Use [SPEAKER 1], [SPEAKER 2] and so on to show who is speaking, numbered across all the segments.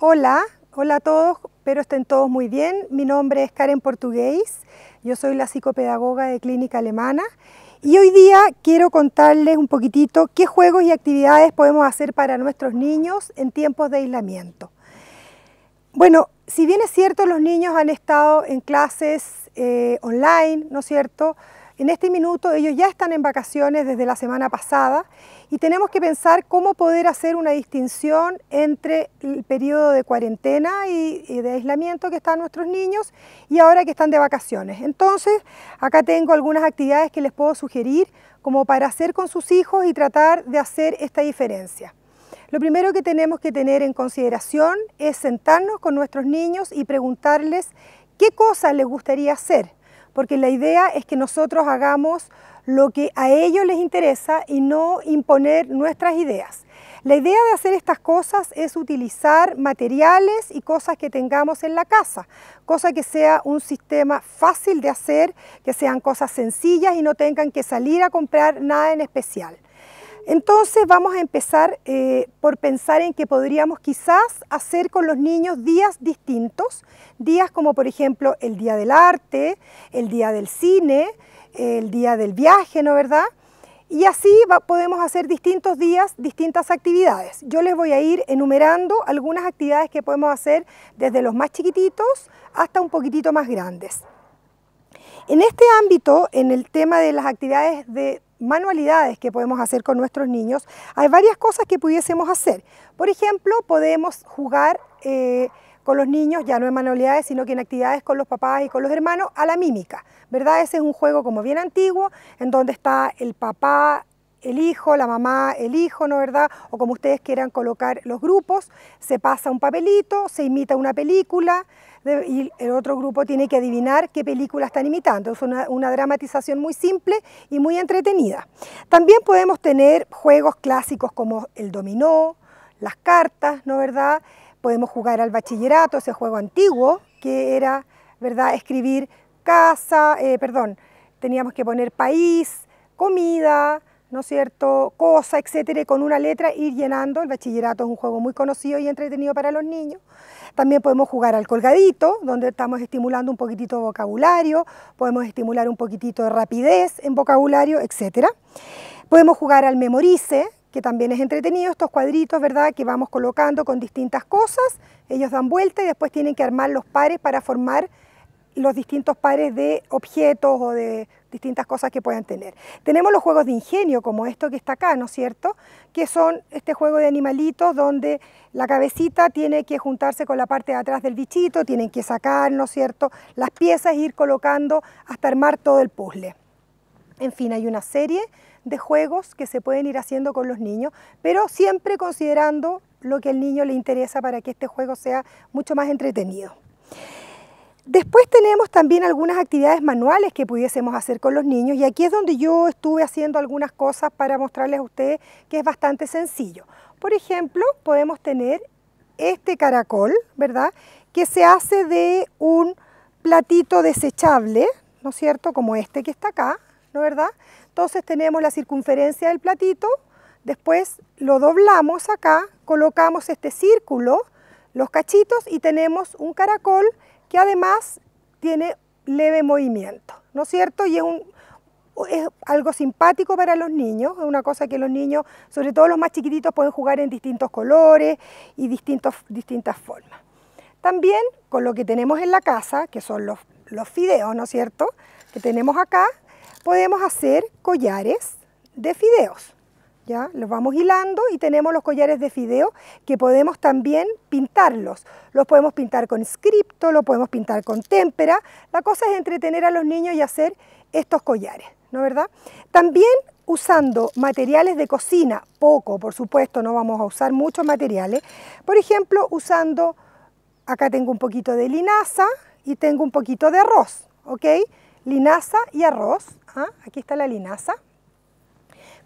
[SPEAKER 1] Hola, hola a todos, espero estén todos muy bien. Mi nombre es Karen Portugués, yo soy la psicopedagoga de Clínica Alemana y hoy día quiero contarles un poquitito qué juegos y actividades podemos hacer para nuestros niños en tiempos de aislamiento. Bueno, si bien es cierto, los niños han estado en clases online, ¿no es cierto? En este minuto ellos ya están en vacaciones desde la semana pasada y tenemos que pensar cómo poder hacer una distinción entre el periodo de cuarentena y de aislamiento que están nuestros niños y ahora que están de vacaciones. Entonces, acá tengo algunas actividades que les puedo sugerir como para hacer con sus hijos y tratar de hacer esta diferencia. Lo primero que tenemos que tener en consideración es sentarnos con nuestros niños y preguntarles qué cosas les gustaría hacer, porque la idea es que nosotros hagamos lo que a ellos les interesa y no imponer nuestras ideas. La idea de hacer estas cosas es utilizar materiales y cosas que tengamos en la casa, cosa que sea un sistema fácil de hacer, que sean cosas sencillas y no tengan que salir a comprar nada en especial. Entonces vamos a empezar por pensar en que podríamos quizás hacer con los niños días distintos, días como por ejemplo el día del arte, el día del cine, el día del viaje, ¿no verdad? Y así podemos hacer distintos días, distintas actividades. Yo les voy a ir enumerando algunas actividades que podemos hacer desde los más chiquititos hasta un poquitito más grandes. En este ámbito, en el tema de las actividades de manualidades que podemos hacer con nuestros niños, hay varias cosas que pudiésemos hacer. Por ejemplo, podemos jugar con los niños, ya no en manualidades, sino que en actividades con los papás y con los hermanos, a la mímica, ¿verdad? Ese es un juego como bien antiguo, en donde está el papá, el hijo, la mamá, el hijo, ¿no verdad? O como ustedes quieran colocar los grupos, se pasa un papelito, se imita una película y el otro grupo tiene que adivinar qué película están imitando. Es una dramatización muy simple y muy entretenida. También podemos tener juegos clásicos como el dominó, las cartas, ¿no verdad? Podemos jugar al bachillerato, ese juego antiguo que era, ¿verdad? Escribir casa, teníamos que poner país, comida, ¿no es cierto?, cosa, etcétera, y con una letra ir llenando. El bachillerato es un juego muy conocido y entretenido para los niños. También podemos jugar al colgadito, donde estamos estimulando un poquitito de vocabulario, podemos estimular un poquitito de rapidez en vocabulario, etcétera. Podemos jugar al memorice, que también es entretenido, estos cuadritos, ¿verdad?, que vamos colocando con distintas cosas, ellos dan vuelta y después tienen que armar los pares para formar los distintos pares de objetos o de distintas cosas que puedan tener. Tenemos los juegos de ingenio, como esto que está acá, ¿no es cierto?, que son este juego de animalitos donde la cabecita tiene que juntarse con la parte de atrás del bichito, tienen que sacar, ¿no es cierto?, las piezas e ir colocando hasta armar todo el puzzle. En fin, hay una serie de juegos que se pueden ir haciendo con los niños, pero siempre considerando lo que al niño le interesa para que este juego sea mucho más entretenido. Después tenemos también algunas actividades manuales que pudiésemos hacer con los niños y aquí es donde yo estuve haciendo algunas cosas para mostrarles a ustedes que es bastante sencillo. Por ejemplo, podemos tener este caracol, ¿verdad?, que se hace de un platito desechable, ¿no es cierto?, como este que está acá, ¿no verdad? Entonces tenemos la circunferencia del platito, después lo doblamos acá, colocamos este círculo, los cachitos y tenemos un caracol que además tiene leve movimiento, ¿no es cierto? Y es algo simpático para los niños, es una cosa que los niños, sobre todo los más chiquititos, pueden jugar en distintos colores y distintas formas. También con lo que tenemos en la casa, que son los fideos, ¿no es cierto?, que tenemos acá, podemos hacer collares de fideos. ¿Ya? Los vamos hilando y tenemos los collares de fideo que podemos también pintarlos. Los podemos pintar con scripto, lo podemos pintar con témpera. La cosa es entretener a los niños y hacer estos collares, ¿no verdad? También usando materiales de cocina, poco, por supuesto, no vamos a usar muchos materiales. Por ejemplo, usando, acá tengo un poquito de linaza y tengo un poquito de arroz, ¿ok? Linaza y arroz, aquí está la linaza.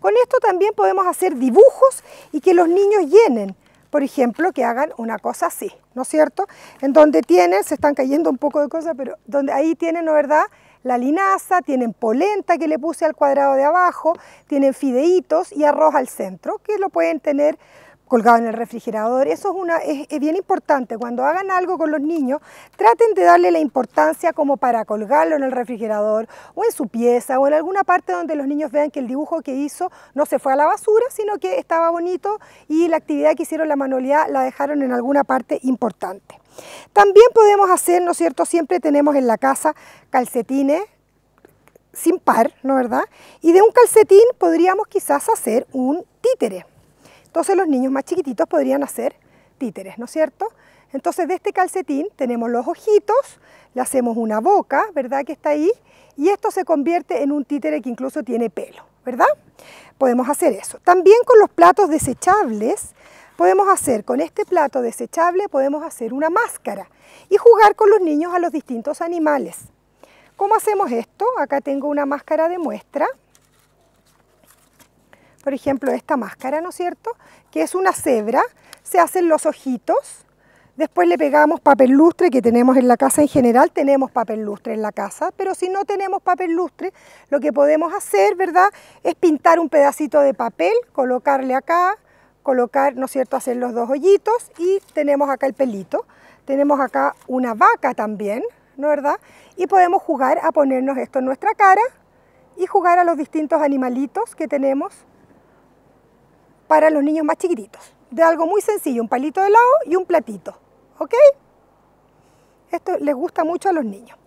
[SPEAKER 1] Con esto también podemos hacer dibujos y que los niños llenen, por ejemplo, que hagan una cosa así, ¿no es cierto? En donde tienen, se están cayendo un poco de cosas, pero donde ahí tienen, ¿no verdad?, la linaza, tienen polenta que le puse al cuadrado de abajo, tienen fideitos y arroz al centro, que lo pueden tener colgado en el refrigerador. Eso es bien importante. Cuando hagan algo con los niños, traten de darle la importancia como para colgarlo en el refrigerador o en su pieza o en alguna parte donde los niños vean que el dibujo que hizo no se fue a la basura, sino que estaba bonito y la actividad que hicieron, la manualidad, la dejaron en alguna parte importante. También podemos hacer, ¿no es cierto? Siempre tenemos en la casa calcetines sin par, ¿no es verdad? Y de un calcetín podríamos quizás hacer un títere. Entonces los niños más chiquititos podrían hacer títeres, ¿no es cierto? Entonces de este calcetín tenemos los ojitos, le hacemos una boca, ¿verdad? Que está ahí, y esto se convierte en un títere que incluso tiene pelo, ¿verdad? Podemos hacer eso. También con los platos desechables, podemos hacer, con este plato desechable, podemos hacer una máscara y jugar con los niños a los distintos animales. ¿Cómo hacemos esto? Acá tengo una máscara de muestra. Por ejemplo, esta máscara, ¿no es cierto? Que es una cebra, se hacen los ojitos, después le pegamos papel lustre que tenemos en la casa en general, tenemos papel lustre en la casa, pero si no tenemos papel lustre, lo que podemos hacer, ¿verdad? Es pintar un pedacito de papel, colocarle acá, colocar, ¿no es cierto?, hacer los dos hoyitos y tenemos acá el pelito. Tenemos acá una vaca también, ¿no es verdad? Y podemos jugar a ponernos esto en nuestra cara y jugar a los distintos animalitos que tenemos para los niños más chiquititos, de algo muy sencillo, un palito de helado y un platito, ¿ok? Esto les gusta mucho a los niños.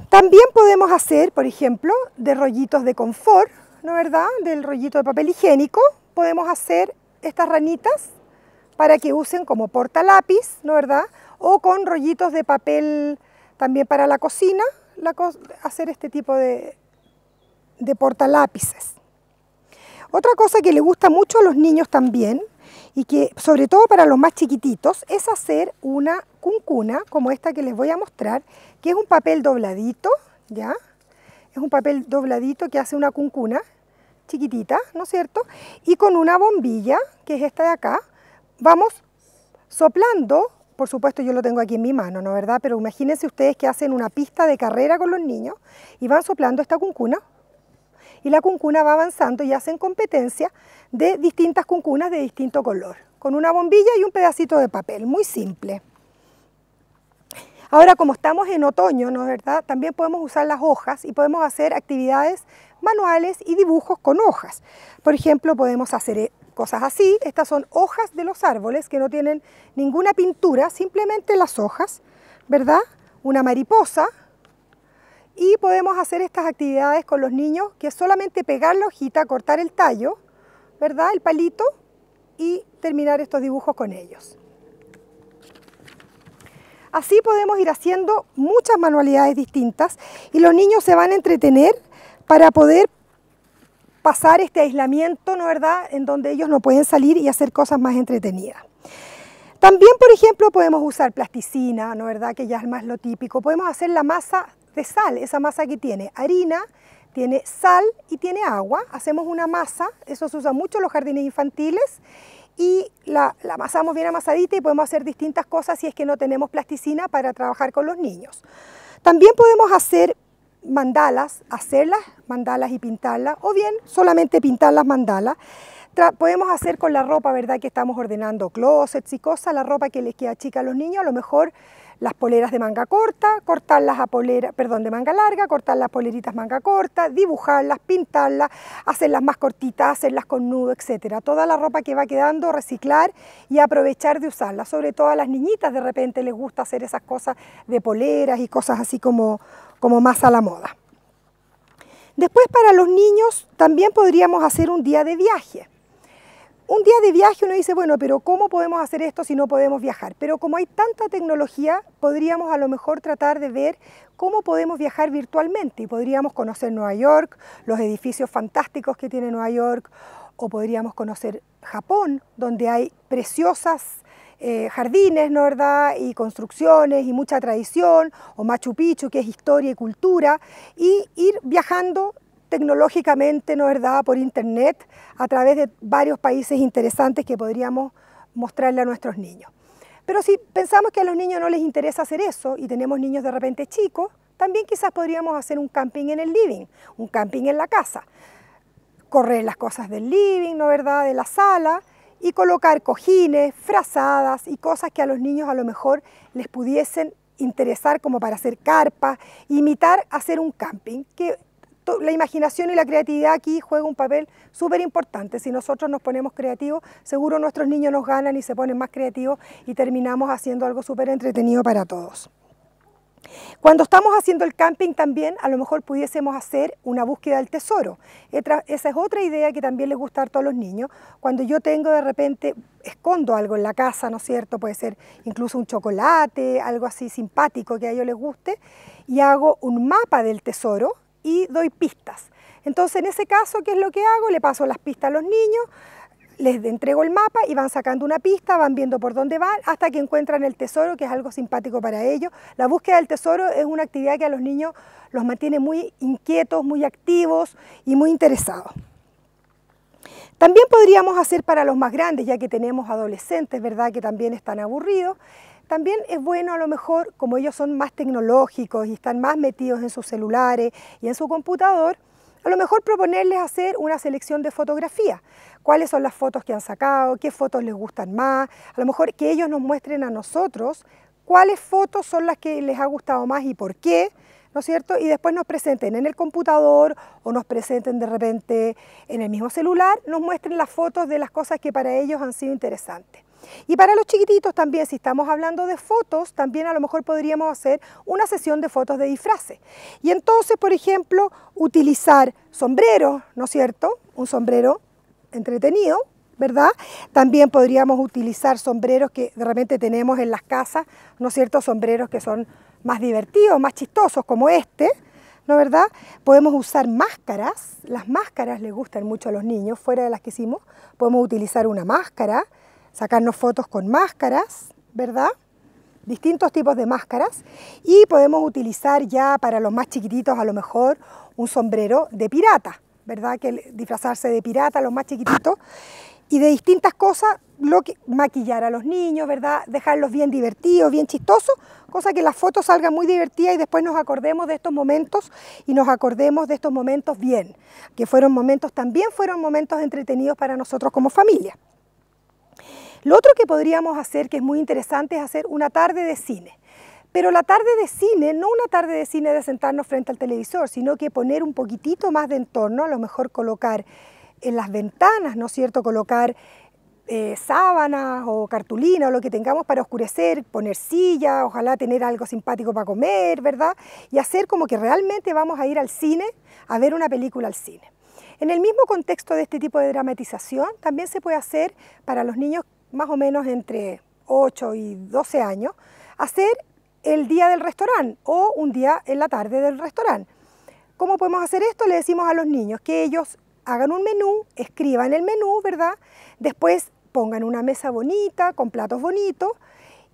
[SPEAKER 1] También podemos hacer, por ejemplo, de rollitos de confort, ¿no es verdad? Del rollito de papel higiénico, podemos hacer estas ranitas para que usen como portalápiz, ¿no es verdad? O con rollitos de papel también para la cocina, hacer este tipo de portalápices. Otra cosa que le gusta mucho a los niños también, y que sobre todo para los más chiquititos, es hacer una cuncuna, como esta que les voy a mostrar, que es un papel dobladito, ¿ya? Es un papel dobladito que hace una cuncuna chiquitita, ¿no es cierto? Y con una bombilla, que es esta de acá, vamos soplando, por supuesto yo lo tengo aquí en mi mano, ¿no es verdad? Pero imagínense ustedes que hacen una pista de carrera con los niños y van soplando esta cuncuna, y la cuncuna va avanzando y hacen competencia de distintas cuncunas de distinto color, con una bombilla y un pedacito de papel, muy simple. Ahora, como estamos en otoño, ¿no es verdad?, también podemos usar las hojas y podemos hacer actividades manuales y dibujos con hojas. Por ejemplo, podemos hacer cosas así. Estas son hojas de los árboles que no tienen ninguna pintura, simplemente las hojas, ¿verdad? Una mariposa. Y podemos hacer estas actividades con los niños, que es solamente pegar la hojita, cortar el tallo, ¿verdad?, el palito, y terminar estos dibujos con ellos. Así podemos ir haciendo muchas manualidades distintas y los niños se van a entretener para poder pasar este aislamiento, ¿no es verdad?, en donde ellos no pueden salir y hacer cosas más entretenidas. También, por ejemplo, podemos usar plasticina, ¿no es verdad?, que ya es más lo típico. Podemos hacer la masa de sal, esa masa que tiene harina, tiene sal y tiene agua. Hacemos una masa, eso se usa mucho en los jardines infantiles, y la amasamos bien amasadita y podemos hacer distintas cosas si es que no tenemos plasticina para trabajar con los niños. También podemos hacer mandalas, hacerlas mandalas y pintarlas, o bien solamente pintar las mandalas. Podemos hacer con la ropa, ¿verdad?, que estamos ordenando closets y cosas, la ropa que les queda chica a los niños, a lo mejor las poleras de manga corta, cortarlas a de manga larga, cortar las poleritas manga corta, dibujarlas, pintarlas, hacerlas más cortitas, hacerlas con nudo, etc. Toda la ropa que va quedando, reciclar y aprovechar de usarla. Sobre todo a las niñitas de repente les gusta hacer esas cosas de poleras y cosas así como más a la moda. Después, para los niños también podríamos hacer un día de viaje. Un día de viaje uno dice, bueno, pero ¿cómo podemos hacer esto si no podemos viajar? Pero como hay tanta tecnología, podríamos a lo mejor tratar de ver cómo podemos viajar virtualmente. Y podríamos conocer Nueva York, los edificios fantásticos que tiene Nueva York, o podríamos conocer Japón, donde hay preciosas jardines, ¿no es verdad?, y construcciones y mucha tradición, o Machu Picchu, que es historia y cultura, y ir viajando tecnológicamente, ¿no es verdad?, por internet, a través de varios países interesantes que podríamos mostrarle a nuestros niños. Pero si pensamos que a los niños no les interesa hacer eso, y tenemos niños de repente chicos, también quizás podríamos hacer un camping en el living, un camping en la casa, recorrer las cosas del living, ¿no verdad?, de la sala, y colocar cojines, frazadas y cosas que a los niños a lo mejor les pudiesen interesar como para hacer carpas, imitar hacer un camping, que la imaginación y la creatividad aquí juega un papel súper importante. Si nosotros nos ponemos creativos, seguro nuestros niños nos ganan y se ponen más creativos y terminamos haciendo algo súper entretenido para todos. Cuando estamos haciendo el camping también, a lo mejor pudiésemos hacer una búsqueda del tesoro. Esa es otra idea que también les gusta a todos los niños. Cuando yo tengo de repente, escondo algo en la casa, ¿no es cierto? Puede ser incluso un chocolate, algo así simpático que a ellos les guste, y hago un mapa del tesoro y doy pistas. Entonces, en ese caso, ¿qué es lo que hago? Le paso las pistas a los niños, les entrego el mapa y van sacando una pista, van viendo por dónde van hasta que encuentran el tesoro, que es algo simpático para ellos. La búsqueda del tesoro es una actividad que a los niños los mantiene muy inquietos, muy activos y muy interesados. También podríamos hacer para los más grandes, ya que tenemos adolescentes, ¿verdad?, que también están aburridos. También es bueno a lo mejor, como ellos son más tecnológicos y están más metidos en sus celulares y en su computador, a lo mejor proponerles hacer una selección de fotografías. ¿Cuáles son las fotos que han sacado? ¿Qué fotos les gustan más? A lo mejor que ellos nos muestren a nosotros cuáles fotos son las que les ha gustado más y por qué, ¿no es cierto? Y después nos presenten en el computador o nos presenten de repente en el mismo celular, nos muestren las fotos de las cosas que para ellos han sido interesantes. Y para los chiquititos también, si estamos hablando de fotos, también a lo mejor podríamos hacer una sesión de fotos de disfraces. Y entonces, por ejemplo, utilizar sombreros, ¿no es cierto? Un sombrero entretenido, ¿verdad? También podríamos utilizar sombreros que de repente tenemos en las casas, ¿no es cierto? Sombreros que son más divertidos, más chistosos, como este, ¿no verdad? Podemos usar máscaras, las máscaras les gustan mucho a los niños, fuera de las que hicimos, podemos utilizar una máscara, sacarnos fotos con máscaras, ¿verdad? Distintos tipos de máscaras, y podemos utilizar ya para los más chiquititos a lo mejor un sombrero de pirata, ¿verdad? Que disfrazarse de pirata a los más chiquititos, y de distintas cosas, maquillar a los niños, ¿verdad? Dejarlos bien divertidos, bien chistosos, cosa que las fotos salgan muy divertidas y después nos acordemos de estos momentos y nos acordemos de estos momentos bien, que también fueron momentos entretenidos para nosotros como familia. Lo otro que podríamos hacer, que es muy interesante, es hacer una tarde de cine. Pero la tarde de cine, no una tarde de cine de sentarnos frente al televisor, sino que poner un poquitito más de entorno, a lo mejor colocar en las ventanas, ¿no es cierto?, colocar sábanas o cartulina o lo que tengamos para oscurecer, poner sillas, ojalá tener algo simpático para comer, ¿verdad? Y hacer como que realmente vamos a ir al cine a ver una película al cine. En el mismo contexto de este tipo de dramatización, también se puede hacer para los niños más o menos entre 8 y 12 años, hacer el día del restaurante o un día en la tarde del restaurante. ¿Cómo podemos hacer esto? Le decimos a los niños que ellos hagan un menú, escriban el menú, ¿verdad? Después pongan una mesa bonita, con platos bonitos,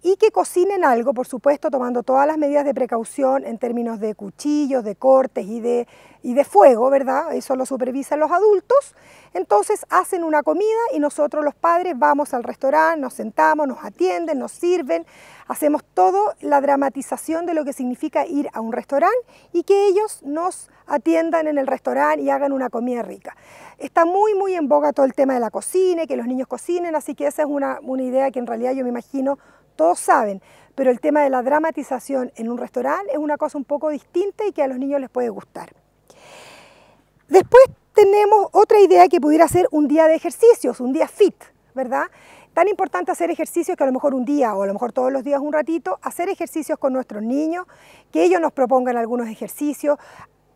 [SPEAKER 1] y que cocinen algo, por supuesto, tomando todas las medidas de precaución en términos de cuchillos, de cortes y de fuego, ¿verdad? Eso lo supervisan los adultos. Entonces hacen una comida y nosotros los padres vamos al restaurante, nos sentamos, nos atienden, nos sirven, hacemos toda la dramatización de lo que significa ir a un restaurante y que ellos nos atiendan en el restaurante y hagan una comida rica. Está muy, muy en boga todo el tema de la cocina, que los niños cocinen, así que esa es una idea que en realidad yo me imagino todos saben, pero el tema de la dramatización en un restaurante es una cosa un poco distinta y que a los niños les puede gustar. Después tenemos otra idea que pudiera ser un día de ejercicios, un día fit, ¿verdad? Tan importante hacer ejercicios que a lo mejor un día o a lo mejor todos los días un ratito, hacer ejercicios con nuestros niños, que ellos nos propongan algunos ejercicios,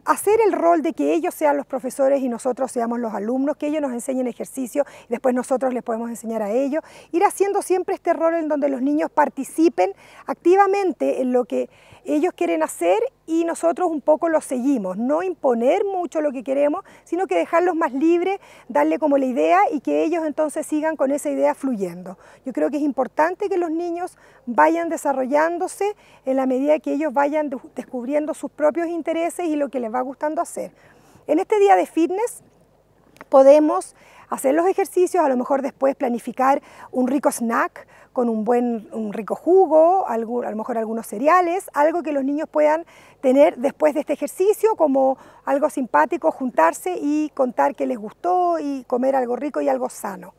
[SPEAKER 1] hacer el rol de que ellos sean los profesores y nosotros seamos los alumnos, que ellos nos enseñen ejercicio y después nosotros les podemos enseñar a ellos. Ir haciendo siempre este rol en donde los niños participen activamente en lo que ellos quieren hacer y nosotros un poco los seguimos. No imponer mucho lo que queremos, sino que dejarlos más libres, darle como la idea y que ellos entonces sigan con esa idea fluyendo. Yo creo que es importante que los niños vayan desarrollándose en la medida que ellos vayan descubriendo sus propios intereses y lo que les va gustando hacer. En este día de fitness podemos hacer los ejercicios, a lo mejor después planificar un rico snack con un rico jugo, a lo mejor algunos cereales, algo que los niños puedan tener después de este ejercicio como algo simpático, juntarse y contar qué les gustó y comer algo rico y algo sano.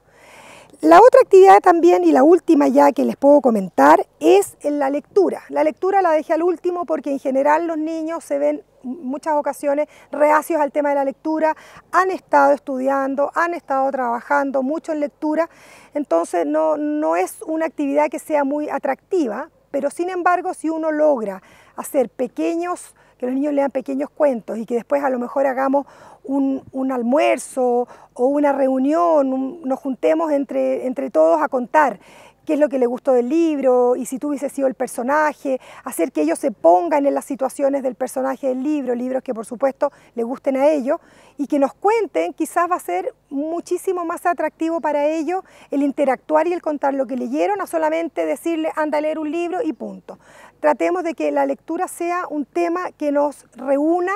[SPEAKER 1] La otra actividad también, y la última ya que les puedo comentar, es en la lectura. La lectura la dejé al último porque en general los niños se ven en muchas ocasiones reacios al tema de la lectura, han estado estudiando, han estado trabajando mucho en lectura, entonces no es una actividad que sea muy atractiva, pero sin embargo si uno logra hacer que los niños lean pequeños cuentos y que después a lo mejor hagamos un almuerzo o una reunión, nos juntemos entre todos a contar qué es lo que les gustó del libro y si tú hubieses sido el personaje, hacer que ellos se pongan en las situaciones del personaje del libro, libros que por supuesto les gusten a ellos y que nos cuenten, quizás va a ser muchísimo más atractivo para ellos el interactuar y el contar lo que leyeron a solamente decirle anda a leer un libro y punto. Tratemos de que la lectura sea un tema que nos reúna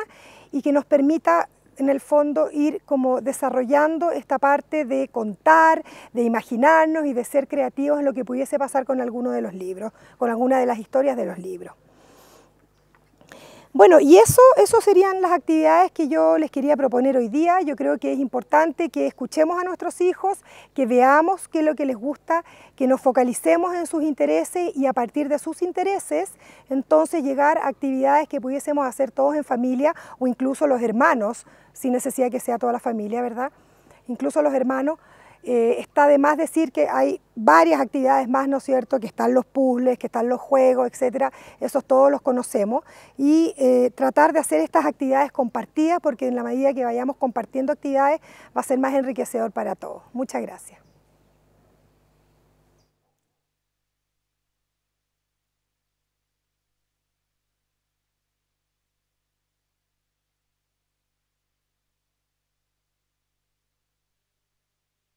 [SPEAKER 1] y que nos permita en el fondo ir como desarrollando esta parte de contar, de imaginarnos y de ser creativos en lo que pudiese pasar con alguno de los libros, con alguna de las historias de los libros. Bueno, y eso serían las actividades que yo les quería proponer hoy día. Yo creo que es importante que escuchemos a nuestros hijos, que veamos qué es lo que les gusta, que nos focalicemos en sus intereses y a partir de sus intereses, entonces llegar a actividades que pudiésemos hacer todos en familia o incluso los hermanos, sin necesidad de que sea toda la familia, ¿verdad? Incluso los hermanos. Está de más decir que hay varias actividades más, ¿no es cierto?, que están los puzzles, que están los juegos, etcétera, esos todos los conocemos y tratar de hacer estas actividades compartidas porque en la medida que vayamos compartiendo actividades va a ser más enriquecedor para todos. Muchas gracias.